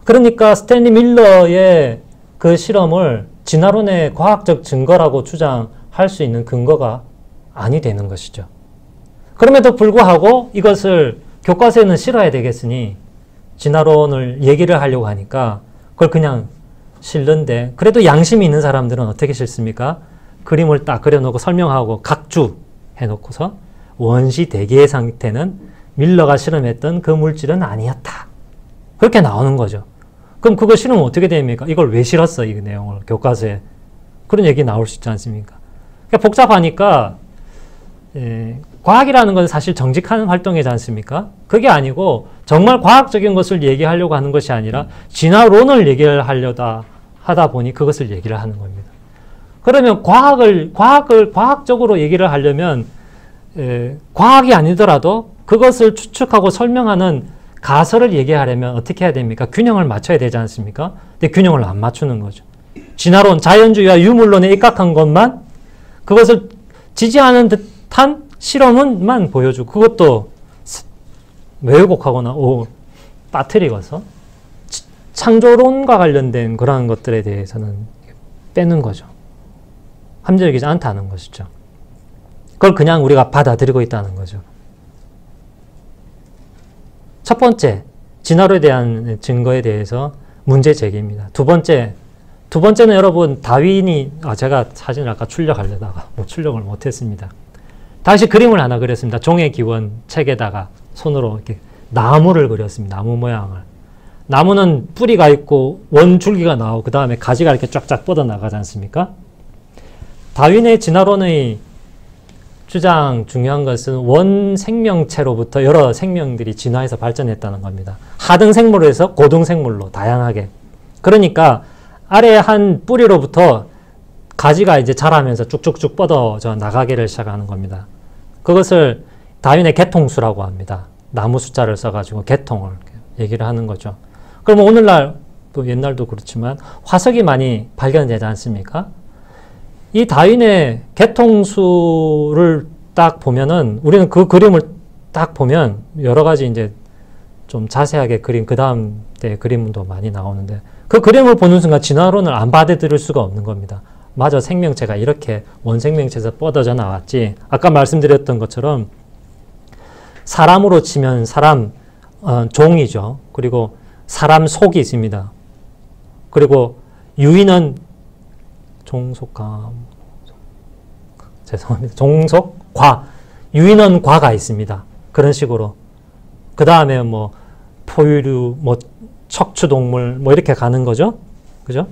그러니까 스탠리 밀러의 그 실험을 진화론의 과학적 증거라고 주장할 수 있는 근거가 아니 되는 것이죠. 그럼에도 불구하고 이것을 교과서에는 실어야 되겠으니 진화론을 얘기를 하려고 하니까 그걸 그냥 실는데, 그래도 양심이 있는 사람들은 어떻게 실습니까? 그림을 딱 그려놓고 설명하고 각주 해놓고서 원시 대기의 상태는 밀러가 실험했던 그 물질은 아니었다. 그렇게 나오는 거죠. 그럼 그거 실으면 어떻게 됩니까? 이걸 왜 실었어? 이 내용을 교과서에. 그런 얘기 나올 수 있지 않습니까? 그러니까 복잡하니까 과학이라는 건 사실 정직한 활동이지 않습니까? 그게 아니고 정말 과학적인 것을 얘기하려고 하는 것이 아니라 진화론을 얘기를 하려다 하다 보니 그것을 얘기를 하는 겁니다. 그러면 과학적으로 얘기를 하려면 과학이 아니더라도 그것을 추측하고 설명하는 가설을 얘기하려면 어떻게 해야 됩니까? 균형을 맞춰야 되지 않습니까? 근데 균형을 안 맞추는 거죠. 진화론, 자연주의와 유물론에 입각한 것만, 그것을 지지하는 듯한 실험만 보여주고 그것도 왜곡하거나 빠뜨리고서 창조론과 관련된 그러한 것들에 대해서는 빼는 거죠. 합리적이지 않다는 것이죠. 그걸 그냥 우리가 받아들이고 있다는 거죠. 첫 번째, 진화론에 대한 증거에 대해서 문제 제기입니다. 두 번째는 여러분 다윈이, 제가 사진을 아까 출력하려다가 출력을 못했습니다. 다시 그림을 하나 그렸습니다. 종의 기원 책에다가 손으로 이렇게 나무를 그렸습니다. 나무 모양을. 나무는 뿌리가 있고 원줄기가 나오고 그 다음에 가지가 이렇게 쫙쫙 뻗어나가지 않습니까? 다윈의 진화론의 주장 중요한 것은 원 생명체로부터 여러 생명들이 진화해서 발전했다는 겁니다. 하등 생물에서 고등 생물로 다양하게. 그러니까 아래 한 뿌리로부터 가지가 이제 자라면서 쭉쭉쭉 뻗어져 나가기를 시작하는 겁니다. 그것을 다윈의 개통수라고 합니다. 나무 숫자를 써가지고 개통을 얘기를 하는 거죠. 그럼 오늘날, 또 옛날도 그렇지만 화석이 많이 발견되지 않습니까? 이 다윈의 개통수를 딱 보면은, 우리는 그 그림을 딱 보면 여러 가지 이제 좀 자세하게 그린 그 다음 때 그림도 많이 나오는데 그 그림을 보는 순간 진화론을 안 받아들일 수가 없는 겁니다. 맞아, 생명체가 이렇게 원생명체에서 뻗어져 나왔지. 아까 말씀드렸던 것처럼 사람으로 치면 사람 종이죠. 그리고 사람 속이 있습니다. 그리고 유인은 종속과 죄송합니다. 종속과 유인은 과가 있습니다. 그런 식으로. 그 다음에 뭐 포유류, 뭐 척추동물 뭐 이렇게 가는 거죠. 그죠?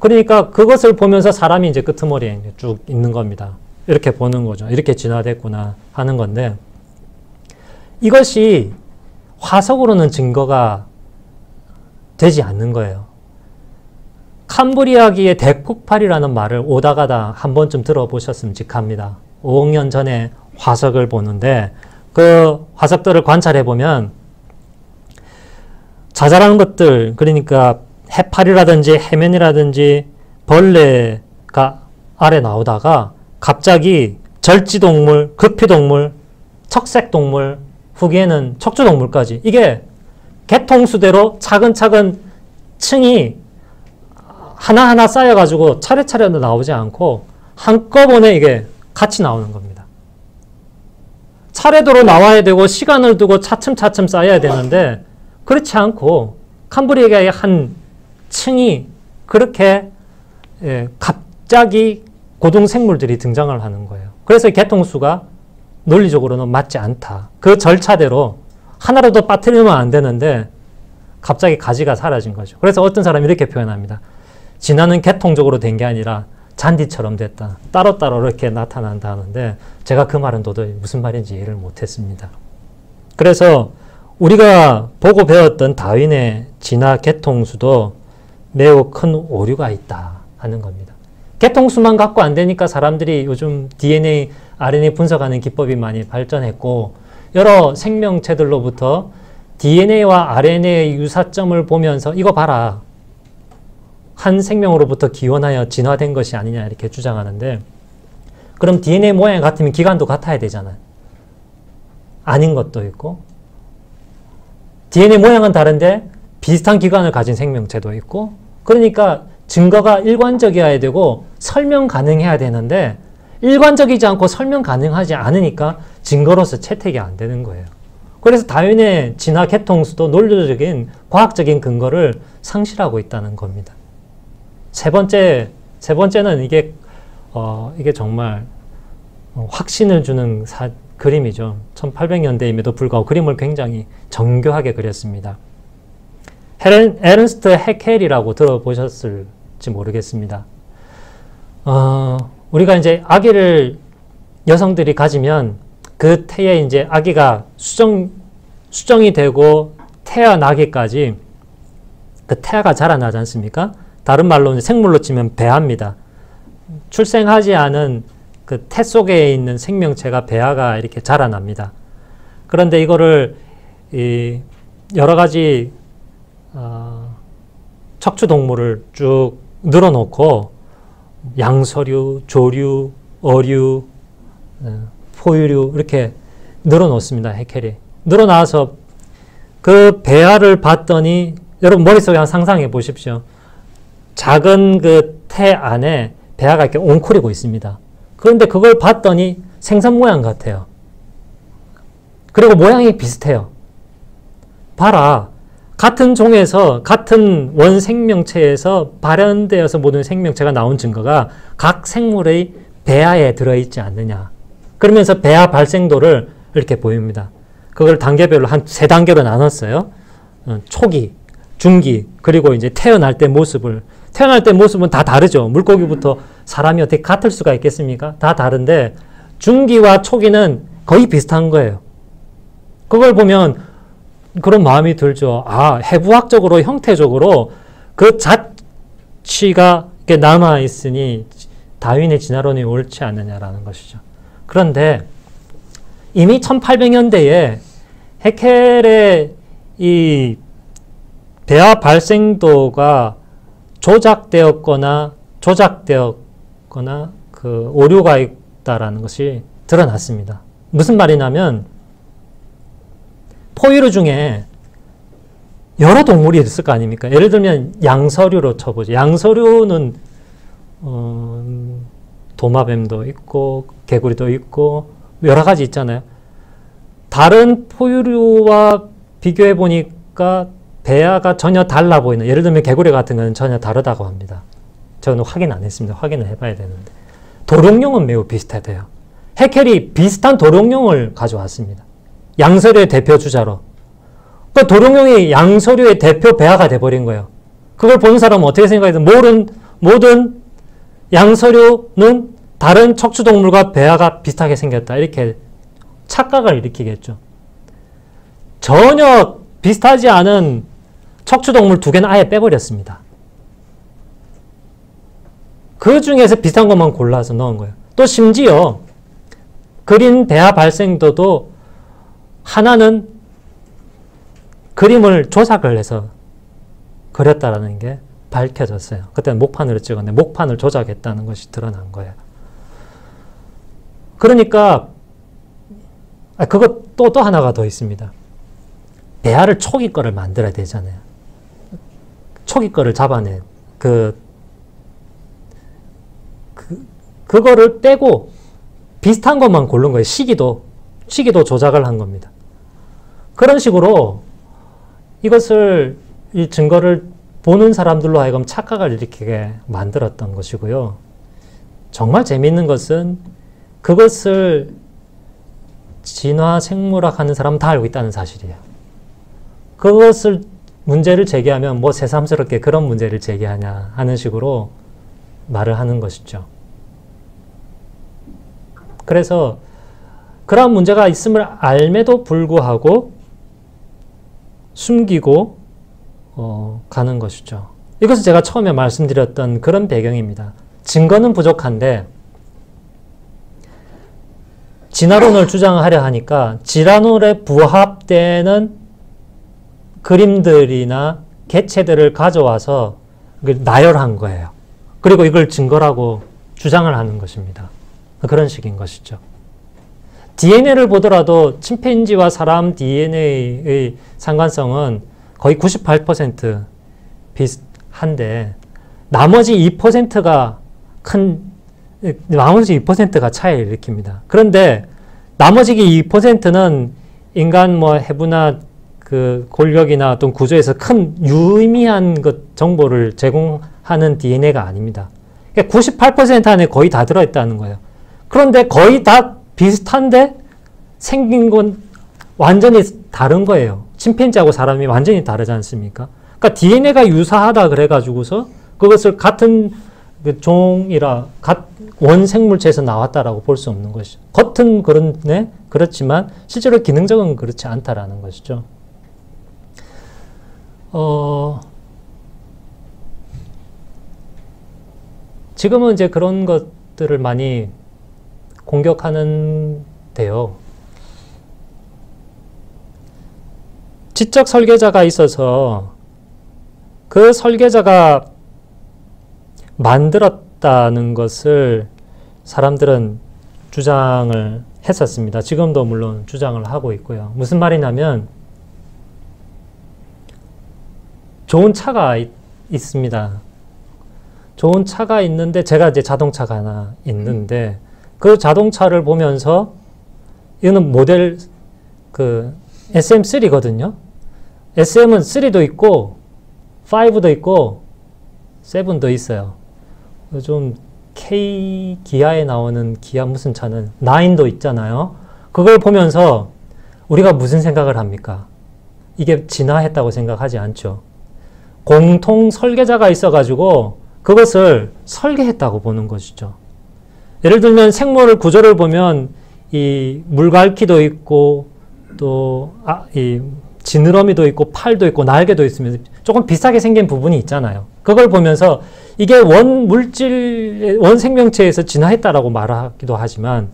그러니까 그것을 보면서 사람이 이제 끄트머리에 쭉 있는 겁니다. 이렇게 보는 거죠. 이렇게 진화됐구나 하는 건데 이것이 화석으로는 증거가 되지 않는 거예요. 캄브리아기의 대폭발이라는 말을 오다가다 한 번쯤 들어보셨으면 직합니다. 5억 년 전에 화석을 보는데 그 화석들을 관찰해 보면 자잘한 것들, 그러니까 해파리라든지 해면이라든지 벌레가 아래 나오다가 갑자기 절지동물, 극피동물, 척색동물, 후기에는 척추동물까지 이게 개통수대로 차근차근 층이 하나하나 쌓여가지고 차례차례 나오지 않고 한꺼번에 이게 같이 나오는 겁니다. 차례대로 나와야 되고 시간을 두고 차츰차츰 쌓여야 되는데 그렇지 않고 캄브리아의 한 층이 그렇게 갑자기 고등생물들이 등장을 하는 거예요. 그래서 개통수가 논리적으로는 맞지 않다. 그 절차대로 하나라도 빠뜨리면 안 되는데 갑자기 가지가 사라진 거죠. 그래서 어떤 사람이 이렇게 표현합니다. 진화는 개통적으로 된 게 아니라 잔디처럼 됐다. 따로따로 이렇게 나타난다 하는데 제가 그 말은 도저히 무슨 말인지 이해를 못했습니다. 그래서 우리가 보고 배웠던 다윈의 진화 개통수도 매우 큰 오류가 있다 하는 겁니다. 개통수만 갖고 안 되니까 사람들이 요즘 DNA, RNA 분석하는 기법이 많이 발전했고 여러 생명체들로부터 DNA와 RNA의 유사점을 보면서 이거 봐라. 한 생명으로부터 기원하여 진화된 것이 아니냐 이렇게 주장하는데 그럼 DNA 모양이 같으면 기관도 같아야 되잖아요. 아닌 것도 있고 DNA 모양은 다른데 비슷한 기관을 가진 생명체도 있고 그러니까 증거가 일관적이어야 되고 설명 가능해야 되는데 일관적이지 않고 설명 가능하지 않으니까 증거로서 채택이 안 되는 거예요. 그래서 다윈의 진화 개통수도 논리적인 과학적인 근거를 상실하고 있다는 겁니다. 세 번째는 이게 정말 확신을 주는 그림이죠. 1800년대임에도 불구하고 그림을 굉장히 정교하게 그렸습니다. 에른스트 해켈이라고 들어보셨을지 모르겠습니다. 우리가 이제 아기를 여성들이 가지면 그 태에 이제 아기가 수정이 되고 태어나기까지 그 태아가 자라나지 않습니까? 다른 말로 생물로 치면 배아입니다. 출생하지 않은 그 태 속에 있는 생명체가 배아가 이렇게 자라납니다. 그런데 이거를 여러 가지 척추동물을 쭉 늘어놓고 양서류, 조류, 어류, 포유류 이렇게 늘어놓습니다. 해켈이. 늘어나서 그 배아를 봤더니 여러분 머릿속에 한번 상상해 보십시오. 작은 그 태 안에 배아가 이렇게 옹크리고 있습니다. 그런데 그걸 봤더니 생선 모양 같아요. 그리고 모양이 비슷해요. 봐라. 같은 종에서 같은 원생명체에서 발현되어서 모든 생명체가 나온 증거가 각 생물의 배아에 들어있지 않느냐. 그러면서 배아 발생도를 이렇게 보입니다. 그걸 단계별로 한 3단계로 나눴어요. 초기, 중기, 그리고 이제 태어날 때 모습을. 태어날 때 모습은 다 다르죠. 물고기부터 사람이 어떻게 같을 수가 있겠습니까? 다 다른데 중기와 초기는 거의 비슷한 거예요. 그걸 보면 그런 마음이 들죠. 아, 해부학적으로, 형태적으로 그 자취가 남아있으니 다윈의 진화론이 옳지 않느냐라는 것이죠. 그런데 이미 1800년대에 해켈의 이 배아 발생도가 조작되었거나 그 오류가 있다라는 것이 드러났습니다. 무슨 말이냐면 포유류 중에 여러 동물이 있을 거 아닙니까? 예를 들면 양서류로 쳐보죠. 양서류는 도마뱀도 있고 개구리도 있고 여러 가지 있잖아요. 다른 포유류와 비교해 보니까 배아가 전혀 달라 보이는, 예를 들면 개구리 같은 거는 전혀 다르다고 합니다. 저는 확인 안 했습니다. 확인을 해봐야 되는데. 도룡뇽은 매우 비슷하대요. 해켈이 비슷한 도룡뇽을 가져왔습니다. 양서류의 대표 주자로. 그 도룡뇽이 양서류의 대표 배아가 돼버린 거예요. 그걸 보는 사람은 어떻게 생각해도 모든 양서류는 다른 척추동물과 배아가 비슷하게 생겼다. 이렇게 착각을 일으키겠죠. 전혀 비슷하지 않은 척추동물 2개는 아예 빼버렸습니다. 그 중에서 비슷한 것만 골라서 넣은 거예요. 또 심지어 그린 배아 발생도도 하나는 그림을 조작을 해서 그렸다라는 게 밝혀졌어요. 그때는 목판으로 찍었는데 목판을 조작했다는 것이 드러난 거예요. 그러니까 그거 또 하나가 더 있습니다. 배아를 초기 거를 만들어야 되잖아요. 초기 거를 잡아내 그거를 빼고 비슷한 것만 고른 거예요. 시기도 조작을 한 겁니다. 그런 식으로 이것을, 이 증거를 보는 사람들로 하여금 착각을 일으키게 만들었던 것이고요. 정말 재미있는 것은 그것을 진화 생물학 하는 사람은 다 알고 있다는 사실이에요. 그것을 문제를 제기하면 뭐 새삼스럽게 그런 문제를 제기하냐 하는 식으로 말을 하는 것이죠. 그래서 그러한 문제가 있음을 알매도 불구하고 숨기고 가는 것이죠. 이것은 제가 처음에 말씀드렸던 그런 배경입니다. 증거는 부족한데 진화론을 주장하려 하니까 진화론에 부합되는 그림들이나 개체들을 가져와서 나열한 거예요. 그리고 이걸 증거라고 주장을 하는 것입니다. 그런 식인 것이죠. DNA를 보더라도 침팬지와 사람 DNA의 상관성은 거의 98% 비슷한데 나머지 2%가 차이를 일으킵니다. 그런데 나머지 2%는 인간 해부나 그 골격이나 어떤 구조에서 큰 유의미한 정보를 제공하는 DNA가 아닙니다. 98% 안에 거의 다 들어있다는 거예요. 그런데 거의 다 비슷한데 생긴 건 완전히 다른 거예요. 침팬지하고 사람이 완전히 다르지 않습니까? 그러니까 DNA가 유사하다 그래가지고서 그것을 같은 원생물체에서 나왔다라고 볼 수 없는 것이죠. 겉은 그렇지만 실제로 기능적은 그렇지 않다라는 것이죠. 지금은 이제 그런 것들을 많이 공격하는데요. 지적 설계자가 있어서 그 설계자가 만들었다는 것을 사람들은 주장을 했었습니다. 지금도 물론 주장을 하고 있고요. 무슨 말이냐면 좋은 차가 있습니다. 좋은 차가 있는데 제가 이제 자동차가 하나 있는데 그 자동차를 보면서 이거는 모델 SM3거든요. SM은 3도 있고 5도 있고 7도 있어요. 좀 K 기아에 나오는 기아 무슨 차는 9도 있잖아요. 그걸 보면서 우리가 무슨 생각을 합니까? 이게 진화했다고 생각하지 않죠. 공통 설계자가 있어가지고 그것을 설계했다고 보는 것이죠. 예를 들면 생물 구조를 보면 이 물갈퀴도 있고 또 이 지느러미도 있고 팔도 있고 날개도 있으면 조금 비슷하게 생긴 부분이 있잖아요. 그걸 보면서 이게 원 생명체에서 진화했다라고 말하기도 하지만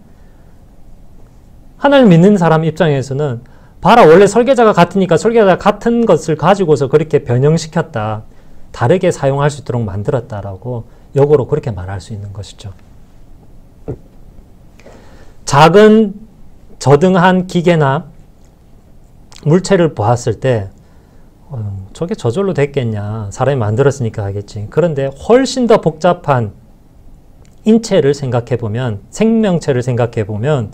하나님 믿는 사람 입장에서는 봐라, 원래 설계자가 같으니까 설계자가 같은 것을 가지고서 그렇게 변형시켰다. 다르게 사용할 수 있도록 만들었다라고 역으로 그렇게 말할 수 있는 것이죠. 작은 저등한 기계나 물체를 보았을 때 저게 저절로 됐겠냐. 사람이 만들었으니까 하겠지. 그런데 훨씬 더 복잡한 인체를 생각해 보면, 생명체를 생각해 보면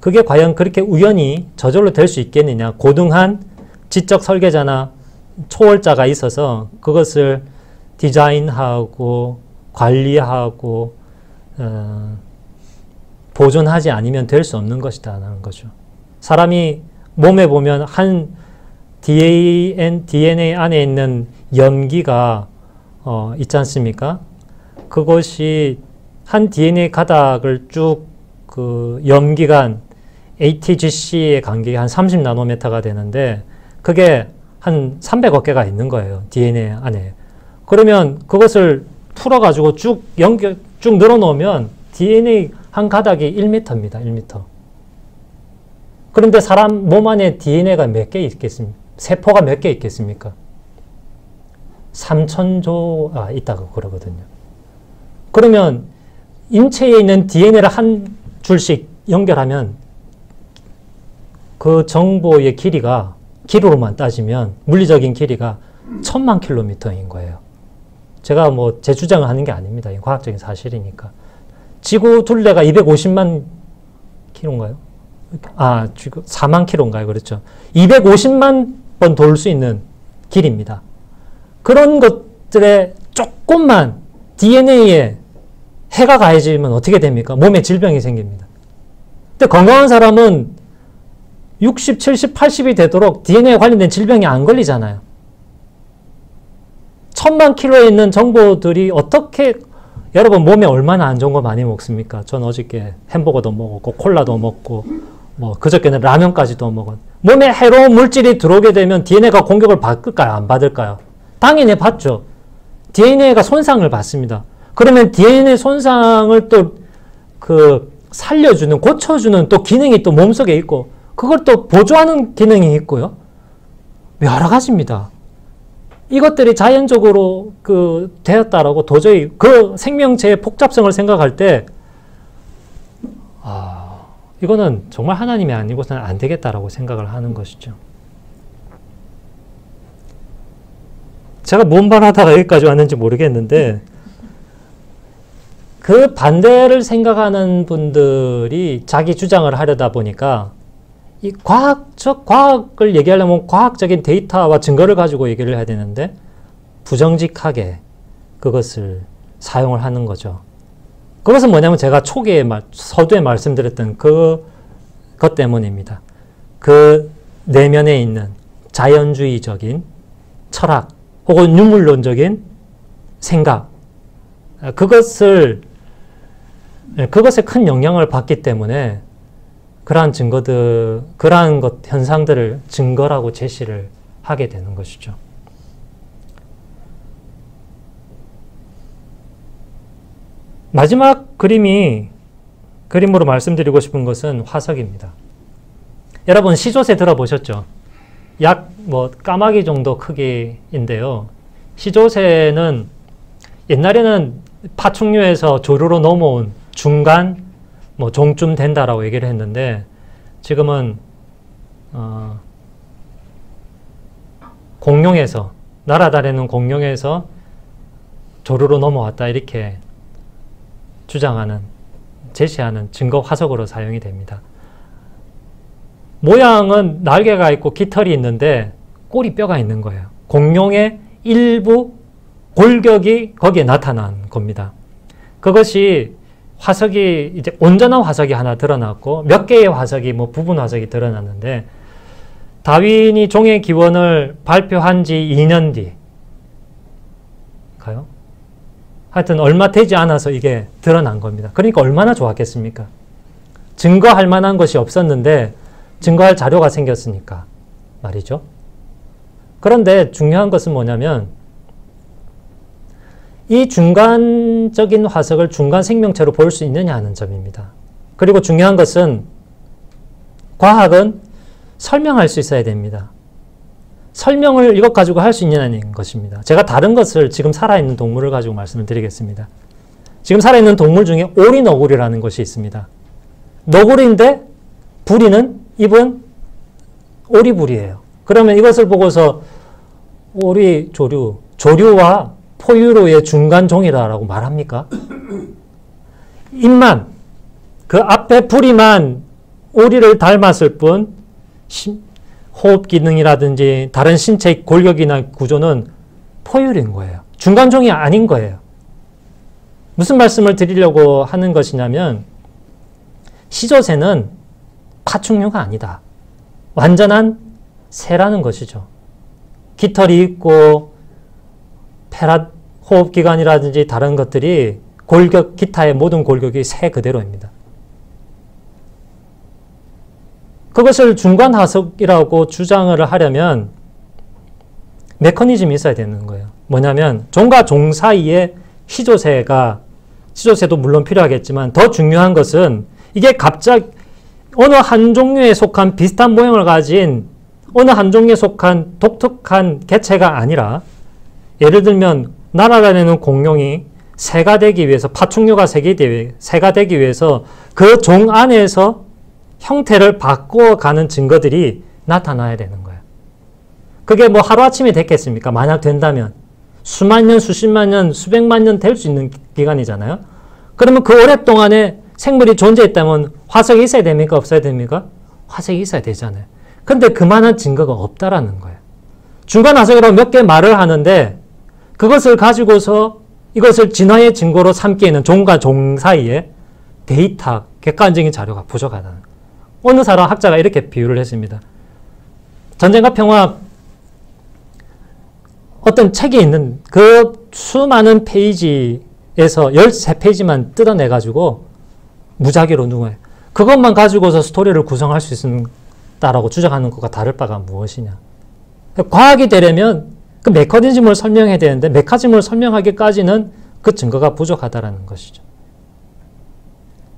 그게 과연 그렇게 우연히 저절로 될 수 있겠느냐. 고등한 지적 설계자나 초월자가 있어서 그것을 디자인하고 관리하고 보존하지 않으면 될 수 없는 것이다라는 거죠. 사람이 몸에 보면 한 DNA 안에 있는 염기가 있지 않습니까? 그것이 한 DNA 가닥을 쭉 그 염기간 ATGC의 간격이 한 30나노미터가 되는데 그게 한 300억 개가 있는 거예요. DNA 안에. 그러면 그것을 풀어가지고 쭉 늘어놓으면 DNA 한 가닥이 1m입니다. 1m. 그런데 사람 몸 안에 DNA가 몇 개 있겠습니까? 세포가 몇 개 있겠습니까? 3000조가 있다고 그러거든요. 그러면 인체에 있는 DNA를 한 줄씩 연결하면 그 정보의 길이가 길이로만 따지면 물리적인 길이가 1000만 킬로미터인 거예요. 제가 뭐 제 주장을 하는 게 아닙니다. 과학적인 사실이니까. 지구 둘레가 250만 킬로인가요? 지금 4만 킬로인가요? 그렇죠. 250만 번 돌 수 있는 길입니다. 그런 것들에 조금만 DNA에 해가 가해지면 어떻게 됩니까? 몸에 질병이 생깁니다. 근데 건강한 사람은 60, 70, 80이 되도록 DNA에 관련된 질병이 안 걸리잖아요. 1000만 킬로에 있는 정보들이 어떻게, 여러분 몸에 얼마나 안 좋은 거 많이 먹습니까? 전 어저께 햄버거도 먹었고 콜라도 먹고 뭐 그저께는 라면까지도 먹은. 몸에 해로운 물질이 들어오게 되면 DNA가 공격을 받을까요? 안 받을까요? 당연히 받죠. DNA가 손상을 받습니다. 그러면 DNA 손상을 또 살려주는, 고쳐주는 또 기능이 또 몸속에 있고 그걸 또 보조하는 기능이 있고요. 여러 가지입니다. 이것들이 자연적으로 되었다라고 도저히 그 생명체의 복잡성을 생각할 때 이거는 정말 하나님이 아니고서는 안 되겠다라고 생각을 하는 것이죠. 제가 뭔 말하다가 여기까지 왔는지 모르겠는데 그 반대를 생각하는 분들이 자기 주장을 하려다 보니까 이 과학을 얘기하려면 과학적인 데이터와 증거를 가지고 얘기를 해야 되는데 부정직하게 그것을 사용을 하는 거죠. 그것은 뭐냐면 제가 초기에 서두에 말씀드렸던 그것 때문입니다. 그 내면에 있는 자연주의적인 철학 혹은 유물론적인 생각, 그것에 큰 영향을 받기 때문에 그러한 현상들을 증거라고 제시를 하게 되는 것이죠. 마지막 그림으로 말씀드리고 싶은 것은 화석입니다. 여러분 시조새 들어보셨죠? 약 까마귀 정도 크기인데요. 시조새는 옛날에는 파충류에서 조류로 넘어온 중간 종쯤 된다라고 얘기를 했는데 지금은 공룡에서 날아다니는 공룡에서 조류로 넘어왔다 이렇게 제시하는 증거 화석으로 사용이 됩니다. 모양은 날개가 있고 깃털이 있는데 꼬리뼈가 있는 거예요. 공룡의 일부 골격이 거기에 나타난 겁니다. 그것이 화석이 이제 온전한 화석이 하나 드러났고 몇 개의 화석이 부분 화석이 드러났는데 다윈이 종의 기원을 발표한 지 2년 뒤인가요? 하여튼 얼마 되지 않아서 이게 드러난 겁니다. 그러니까 얼마나 좋았겠습니까? 증거할 만한 것이 없었는데 증거할 자료가 생겼으니까 말이죠. 그런데 중요한 것은 뭐냐면 이 중간적인 화석을 중간 생명체로 볼 수 있느냐 하는 점입니다. 그리고 중요한 것은 과학은 설명할 수 있어야 됩니다. 설명을 이것 가지고 할 수 있느냐는 것입니다. 제가 다른 것을 지금 살아있는 동물을 가지고 말씀을 드리겠습니다. 지금 살아있는 동물 중에 오리너구리라는 것이 있습니다. 너구리인데 부리는 입은 오리부리예요. 그러면 이것을 보고서 오리 조류, 조류와 포유류의 중간 종이라고 말합니까? 입만, 그 앞에 부리만 오리를 닮았을 뿐 호흡 기능이라든지 다른 신체 골격이나 구조는 포유류인 거예요. 중간 종이 아닌 거예요. 무슨 말씀을 드리려고 하는 것이냐면 시조새는 파충류가 아니다. 완전한 새라는 것이죠. 깃털이 있고 호흡기관이라든지 다른 것들이 골격, 기타의 모든 골격이 새 그대로입니다. 그것을 중간하석이라고 주장을 하려면 메커니즘이 있어야 되는 거예요. 뭐냐면 종과 종 사이에 시조새도 물론 필요하겠지만 더 중요한 것은 이게 갑자기 어느 한 종류에 속한 비슷한 모양을 가진 어느 한 종류에 속한 독특한 개체가 아니라 예를 들면 날아다니는 공룡이 새가 되기 위해서 파충류가 새가 되기 위해서 그 종 안에서 형태를 바꿔가는 증거들이 나타나야 되는 거예요. 그게 뭐 하루아침에 됐겠습니까? 만약 된다면 수만 년, 수십만 년, 수백만 년 될 수 있는 기간이잖아요. 그러면 그 오랫동안에 생물이 존재했다면 화석이 있어야 됩니까? 없어야 됩니까? 화석이 있어야 되잖아요. 근데 그만한 증거가 없다라는 거예요. 중간 화석이라고 몇 개 말을 하는데 그것을 가지고서 이것을 진화의 증거로 삼기에는 종과 종 사이에 데이터, 객관적인 자료가 부족하다는 거예요. 어느 사람 학자가 이렇게 비유를 했습니다. 전쟁과 평화 어떤 책이 있는 그 수많은 페이지에서 13페이지만 뜯어내가지고 무작위로 누구예요. 그것만 가지고서 스토리를 구성할 수 있다라고 주장하는 것과 다를 바가 무엇이냐. 과학이 되려면 그 메커니즘을 설명해야 되는데 메커니즘을 설명하기까지는 그 증거가 부족하다라는 것이죠.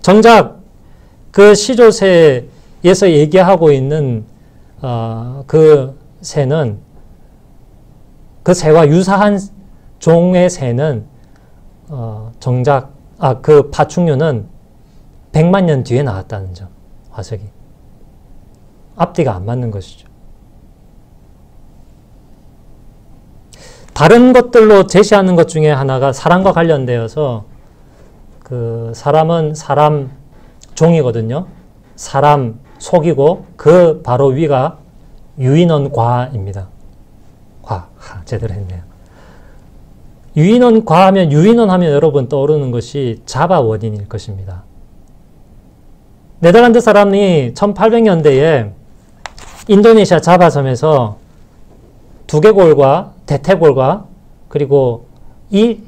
정작 그 시조새에서 얘기하고 있는 그 새는 그 새와 유사한 종의 새는 정작 그 파충류는 100만 년 뒤에 나왔다는 점, 화석이. 앞뒤가 안 맞는 것이죠. 다른 것들로 제시하는 것 중에 하나가 사람과 관련되어서 그 사람은 사람 종이거든요. 사람 속이고 그 바로 위가 유인원과입니다. 제대로 했네요. 유인원과하면 유인원 여러분 떠오르는 것이 자바 원인일 것입니다. 네덜란드 사람이 1800년대에 인도네시아 자바섬에서 두개골과 대퇴골과 그리고 이